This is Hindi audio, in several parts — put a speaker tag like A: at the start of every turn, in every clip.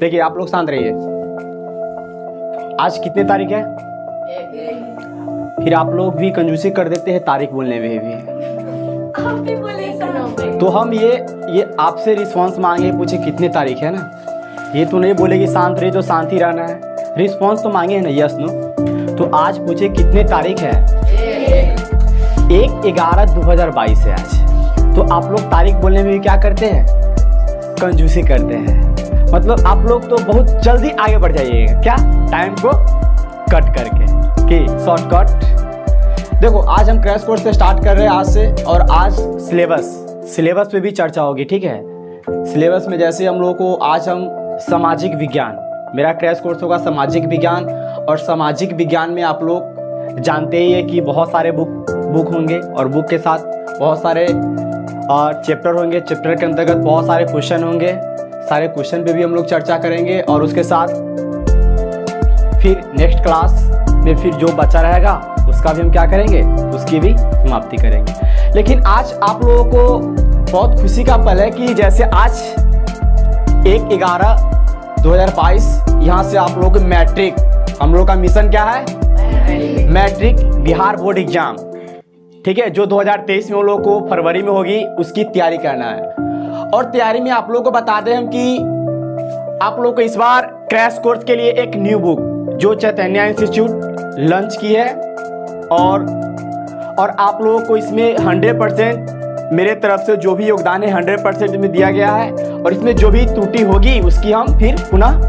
A: देखिए आप लोग शांत रहिए। आज कितने तारीख है? फिर आप लोग भी कंजूसी कर देते हैं तारीख बोलने में भी। तो हम ये आपसे रिस्पांस मांगे, पूछे कितने तारीख है ना, ये तो नहीं बोले कि शांत रहिए तो शांति रहना है। रिस्पांस तो मांगे है ना, यस नो। तो आज पूछे कितने तारीख है? 1/11/2022 है आज। तो आप लोग तारीख बोलने में भी क्या करते हैं? कंजूसी करते हैं। मतलब आप लोग तो बहुत जल्दी आगे बढ़ जाइएगा क्या, टाइम को कट करके कि शॉर्टकट। देखो आज हम क्रैश कोर्स से स्टार्ट कर रहे हैं आज से, और आज सिलेबस पे भी चर्चा होगी, ठीक है। सिलेबस में जैसे हम लोगों को आज हम सामाजिक विज्ञान, मेरा क्रैश कोर्स होगा सामाजिक विज्ञान। और सामाजिक विज्ञान में आप लोग जानते ही है कि बहुत सारे बुक होंगे, और बुक के साथ बहुत सारे चैप्टर होंगे। चैप्टर के अंतर्गत बहुत सारे क्वेश्चन होंगे, सारे क्वेश्चन पे भी हम लोग चर्चा करेंगे। और उसके साथ फिर नेक्स्ट क्लास में फिर जो बचा रहेगा उसका भी हम क्या करेंगे, उसकी भी समाप्ति करेंगे। लेकिन आज आप लोगों को बहुत खुशी का पल है कि जैसे आज 1/11/2022 यहाँ से आप लोग मैट्रिक, हम लोग का मिशन क्या है? मैट्रिक बिहार बोर्ड एग्जाम, ठीक है, जो 2023 में हम लोग को फरवरी में होगी, उसकी तैयारी करना है। और तैयारी में आप लोगों को बता दें हम कि आप लोग को इस बार क्रैश कोर्स के लिए एक न्यू बुक जो चैतन्य इंस्टीट्यूट लॉन्च की है, और आप लोगों को इसमें 100% मेरे तरफ से जो भी योगदान है 100% में दिया गया है। और इसमें जो भी त्रुटि होगी उसकी हम फिर पुनः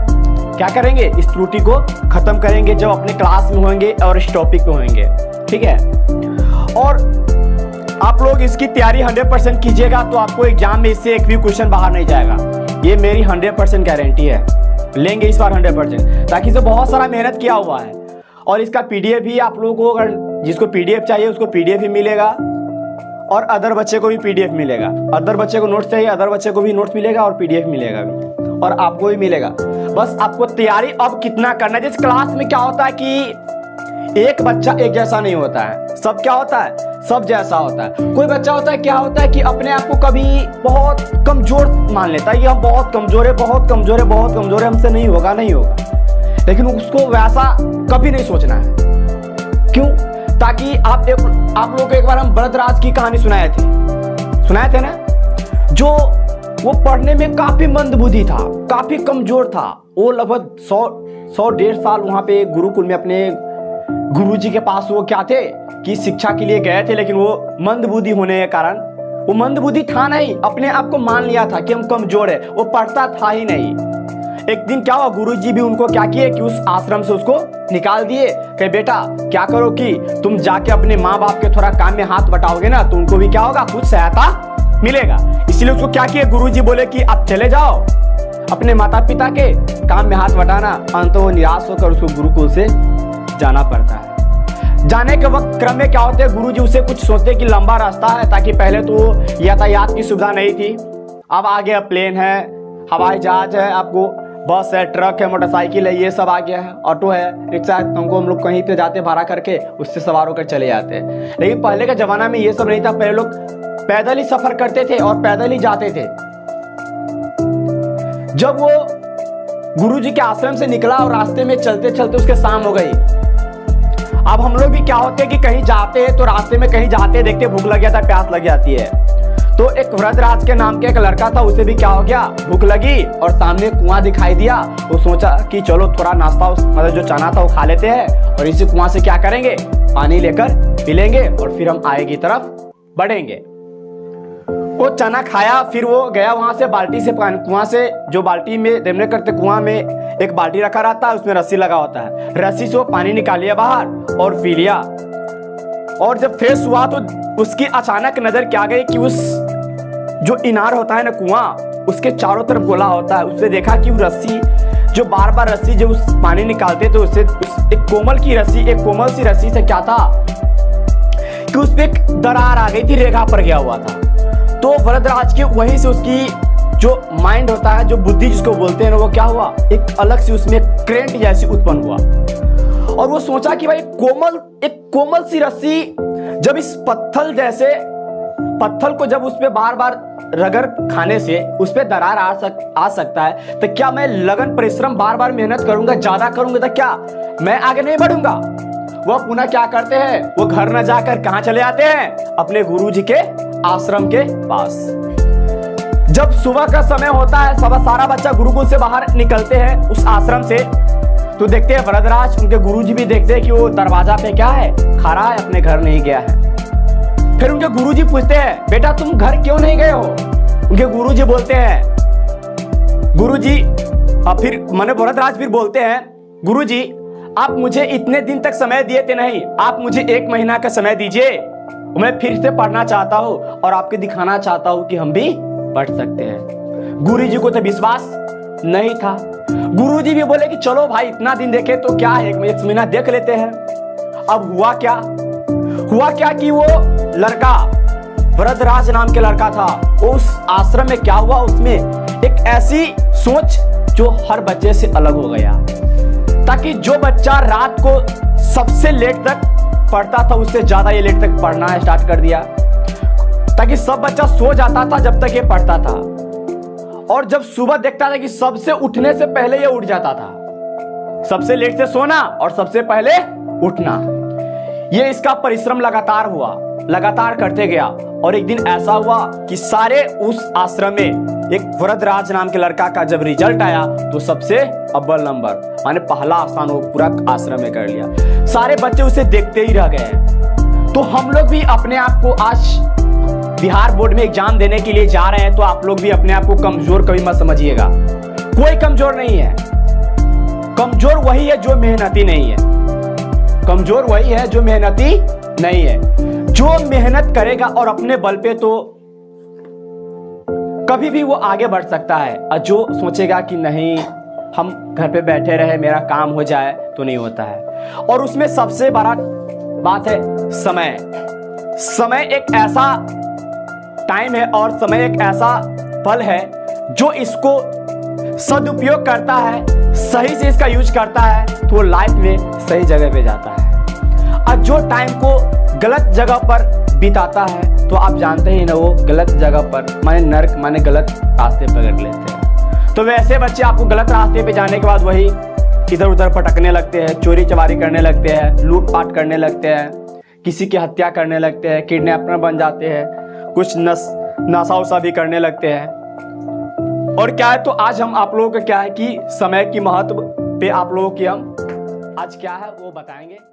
A: क्या करेंगे, इस त्रुटि को खत्म करेंगे जब अपने क्लास में होंगे और इस टॉपिक पे होंगे, ठीक है। और आप लोग इसकी तैयारी 100% कीजिएगा तो आपको एग्जाम में इससे एक भी क्वेश्चन बाहर नहीं जाएगा, ये मेरी 100% गारंटी है। लेंगे इस बार 100%, ताकि इसे बहुत सारा मेहनत किया हुआ है। और इसका पीडीएफ भी आप लोगों को, अगर जिसको पीडीएफ चाहिए उसको पीडीएफ भी मिलेगा, और अदर बच्चे को भी पीडीएफ मिलेगा। अदर बच्चे को नोट्स चाहिए, अदर बच्चे को भी नोट्स मिलेगा और पीडीएफ मिलेगा भी, और आपको भी मिलेगा। बस आपको तैयारी अब कितना करना है। जिस क्लास में क्या होता है कि एक बच्चा एक जैसा नहीं होता है, सब क्या होता है, सब जैसा होता है। कोई बच्चा होता है क्या होता है कि अपने आप को कभी बहुत कमजोर मान लेता है, ये हम बहुत कमजोर है, बहुत कमजोर है, बहुत कमजोर है, हमसे नहीं होगा, नहीं होगा। लेकिन उसको वैसा कभी नहीं सोचना है। क्यों? ताकि आप लोगों को एक बार हम भरतराज की कहानी सुनाए थे ना, जो वो पढ़ने में काफी मंदबुद्धि था, काफी कमजोर था। वो लगभग 100-150 साल वहां पे गुरुकुल में अपने गुरुजी के पास वो क्या थे कि शिक्षा के लिए गए थे। लेकिन वो मंदबुद्धि होने के कारण, वो मंदबुद्धि था नहीं, अपने आप को मान लिया था कि हम कमजोर है, वो पढ़ता था ही नहीं। एक दिन क्या हुआ, गुरुजी भी उनको क्या किए कि उस आश्रम से उसको निकाल दिए। कहे बेटा क्या करो कि तुम जाके अपने माँ बाप के थोड़ा काम में हाथ बटाओगे ना, तो उनको भी क्या होगा, कुछ सहायता मिलेगा। इसलिए उसको क्या किए, गुरुजी बोले कि आप चले जाओ अपने माता पिता के काम में हाथ बटाना। अंत वो निराश होकर उसको गुरुकुल से जाना पड़ता है। जाने के वक्त क्रम में क्या होते हैं, गुरुजी उसे कुछ सोचते कि लंबा रास्ता है, ताकि पहले तो यातायात की सुविधा नहीं थी, अब आ गया प्लेन है, हवाई जहाज है, आपको बस है, ट्रक है, मोटरसाइकिल है, ये सब आ गया है, ऑटो है, रिक्शा है, तुमको हम लोग कहीं पे जाते भाड़ा करके उससे सवार होकर चले जाते हैं। लेकिन पहले के जमाना में ये सब नहीं था, पहले लोग पैदल ही सफर करते थे और पैदल ही जाते थे। जब वो गुरुजी के आश्रम से निकला और रास्ते में चलते चलते उसके शाम हो गई। अब हम लोग भी क्या होते हैं कि कहीं जाते हैं तो रास्ते में कहीं जाते देखते भूख लग गया था, प्यास लग जाती है। तो एक वृद्धराज के नाम के एक लड़का था, उसे भी क्या हो गया, भूख लगी और सामने कुआं दिखाई दिया। वो सोचा कि चलो थोड़ा नाश्ता मतलब जो चना था वो खा लेते हैं, और इसी कुआं से क्या करेंगे, पानी लेकर पी लेंगे और फिर हम आगे की तरफ बढ़ेंगे। वो चना खाया, फिर वो गया वहां से बाल्टी से पानी, कुआं से जो बाल्टी में देने करते, कुआं में एक बाल्टी रखा रहता है, उसमें रस्सी लगा होता है, रस्सी से वो पानी निकाल लिया बाहर और पी लिया। और जब फ्रेश हुआ तो उसकी अचानक नजर क्या गई कि उस जो इनार होता है ना कुआं, उसके चारों तरफ गोला होता है। उसने देखा कि वो रस्सी जो बार बार रस्सी जो उस पानी निकालते तो उससे एक कोमल सी रस्सी से क्या था कि उस पे एक दरार आ गई थी, रेखा पर गया हुआ था। तो वरदराज के वहीं से उसकी जो माइंड होता है, जो बुद्धि जिसको बोलते हैं ना, वो क्या हुआ, एक अलग से उसमें करेंट जैसी उत्पन्न हुआ। और वो सोचा कि भाई एक कोमल सी रस्सी जब इस पत्थर जैसे पत्थर को जब उस पे बार बार रगड़ खाने से उस पे दरार आ सकता है, तो क्या मैं लगन परिश्रम बार बार मेहनत करूंगा, ज्यादा करूंगा, तो क्या मैं आगे नहीं बढ़ूंगा? वो पुनः क्या करते हैं, वो घर न जाकर कहां चले आते हैं, अपने गुरुजी के आश्रम के पास। जब सुबह का समय होता है, सारा बच्चा गुरुकुल से बाहर निकलते हैं उस आश्रम से, तो देखते हैं वरदराज, उनके गुरुजी भी देखते हैं कि वो दरवाजा पे क्या है, खड़ा है, अपने घर नहीं गया है। फिर उनके गुरुजी पूछते हैं, बेटा तुम घर क्यों नहीं गए हो? उनके गुरुजी बोलते हैं, गुरुजी फिर माने वरदराज फिर बोलते हैं, गुरुजी आप मुझे इतने दिन तक समय दिए थे नहीं, आप मुझे 1 महीना का समय दीजिए, मैं फिर से पढ़ना चाहता हूं और आपको दिखाना चाहता हूं कि हम भी पढ़ सकते हैं। गुरुजी को तो विश्वास नहीं था। गुरुजी भी बोले कि चलो भाई, इतना दिन देखे तो क्या है, 1 महीना देख लेते हैं। अब हुआ क्या कि वो लड़का, वरदराज नाम के लड़का था, उस आश्रम में क्या हुआ, उसमें एक ऐसी सोच जो हर बच्चे से अलग हो गया, ताकि जो बच्चा रात को सबसे लेट तक पढ़ता था, उससे ज्यादा ये लेट तक पढ़ना स्टार्ट कर दिया, ताकि सब बच्चा सो जाता था जब तक ये पढ़ता था, और जब सुबह देखता था कि सबसे उठने से पहले ये उठ जाता था। सबसे लेट से सोना और सबसे पहले उठना, ये इसका परिश्रम लगातार करते गया। और एक दिन ऐसा हुआ कि सारे उस आश्रम में एक वरदराज नाम के लड़का का जब रिजल्ट आया तो सबसे अव्वल नंबर, माने पहला स्थान वो पूरा आश्रम में कर लिया। सारे बच्चे उसे देखते ही रह गए। तो हम लोग भी अपने आप को आज बिहार बोर्ड में एग्जाम देने के लिए जा रहे हैं, तो आप लोग भी अपने आप को कमजोर कभी मत समझिएगा। कोई कमजोर नहीं है। कमजोर वही है जो मेहनती नहीं है। कमजोर वही है जो मेहनती नहीं है। जो मेहनत करेगा और अपने बल पे, तो कभी भी वो आगे बढ़ सकता है। और जो सोचेगा कि नहीं हम घर पे बैठे रहे, मेरा काम हो जाए, तो नहीं होता है। और उसमें सबसे बड़ा बात है समय। समय एक ऐसा टाइम है और समय एक ऐसा पल है जो इसको सदुपयोग करता है, सही से इसका यूज करता है, तो वो लाइफ में सही जगह पे जाता है। और जो टाइम को गलत जगह पर बिताता है, तो आप जानते ही ना, वो गलत जगह पर माने नर्क, माने गलत रास्ते पकड़ लेते हैं। तो वैसे बच्चे आपको गलत रास्ते पे जाने के बाद वही इधर उधर भटकने लगते हैं, चोरी चमारी करने लगते हैं, लूटपाट करने लगते हैं, किसी की हत्या करने लगते हैं, किडनैपर बन जाते हैं, कुछ नशा उशा भी करने लगते हैं। और क्या है, तो आज हम आप लोगों को क्या है कि समय की महत्व पे आप लोगों की हम आज क्या है वो बताएंगे।